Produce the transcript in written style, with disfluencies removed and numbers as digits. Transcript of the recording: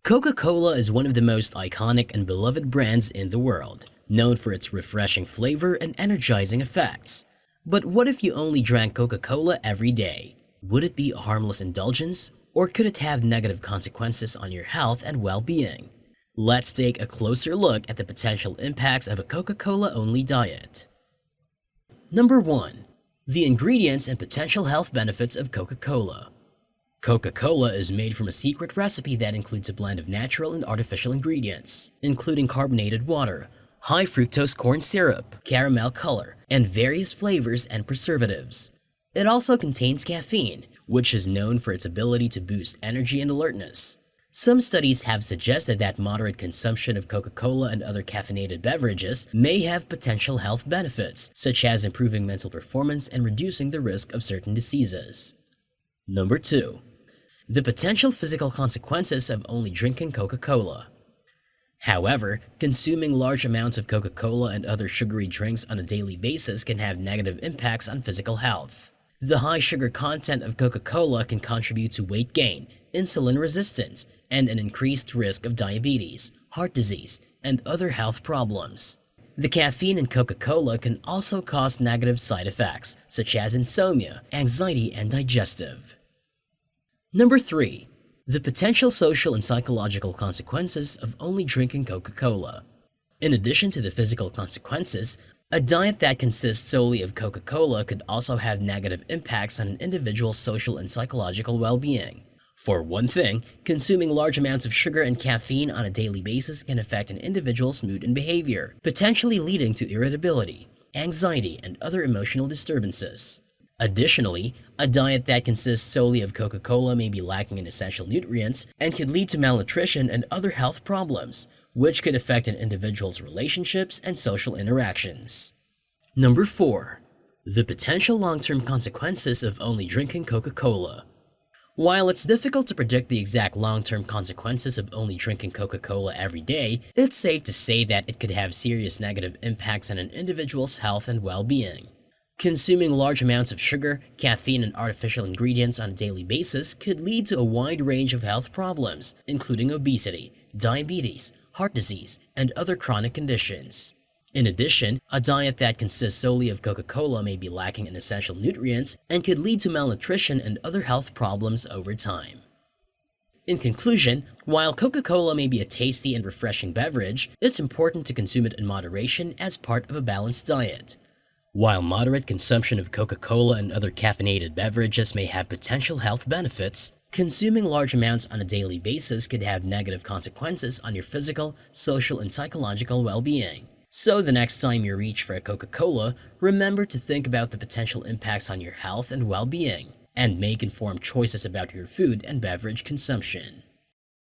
Coca-Cola is one of the most iconic and beloved brands in the world, known for its refreshing flavor and energizing effects. But what if you only drank Coca-Cola every day? Would it be a harmless indulgence, or could it have negative consequences on your health and well-being? Let's take a closer look at the potential impacts of a Coca-Cola-only diet. Number 1. The ingredients and potential health benefits of Coca-Cola. Coca-Cola is made from a secret recipe that includes a blend of natural and artificial ingredients, including carbonated water, high fructose corn syrup, caramel color, and various flavors and preservatives. It also contains caffeine, which is known for its ability to boost energy and alertness. Some studies have suggested that moderate consumption of Coca-Cola and other caffeinated beverages may have potential health benefits, such as improving mental performance and reducing the risk of certain diseases. Number 2. The potential physical consequences of only drinking Coca-Cola. However, consuming large amounts of Coca-Cola and other sugary drinks on a daily basis can have negative impacts on physical health. The high sugar content of Coca-Cola can contribute to weight gain, insulin resistance, and an increased risk of diabetes, heart disease, and other health problems. The caffeine in Coca-Cola can also cause negative side effects, such as insomnia, anxiety, and digestive. Number 3. The potential social and psychological consequences of only drinking Coca-Cola. In addition to the physical consequences, a diet that consists solely of Coca-Cola could also have negative impacts on an individual's social and psychological well-being. For one thing, consuming large amounts of sugar and caffeine on a daily basis can affect an individual's mood and behavior, potentially leading to irritability, anxiety, and other emotional disturbances. Additionally, a diet that consists solely of Coca-Cola may be lacking in essential nutrients and could lead to malnutrition and other health problems, which could affect an individual's relationships and social interactions. Number 4. The potential long-term consequences of only drinking Coca-Cola. While it's difficult to predict the exact long-term consequences of only drinking Coca-Cola every day, it's safe to say that it could have serious negative impacts on an individual's health and well-being. Consuming large amounts of sugar, caffeine, and artificial ingredients on a daily basis could lead to a wide range of health problems, including obesity, diabetes, heart disease, and other chronic conditions. In addition, a diet that consists solely of Coca-Cola may be lacking in essential nutrients and could lead to malnutrition and other health problems over time. In conclusion, while Coca-Cola may be a tasty and refreshing beverage, it's important to consume it in moderation as part of a balanced diet. While moderate consumption of Coca-Cola and other caffeinated beverages may have potential health benefits, consuming large amounts on a daily basis could have negative consequences on your physical, social, and psychological well-being. So the next time you reach for a Coca-Cola, remember to think about the potential impacts on your health and well-being, and make informed choices about your food and beverage consumption.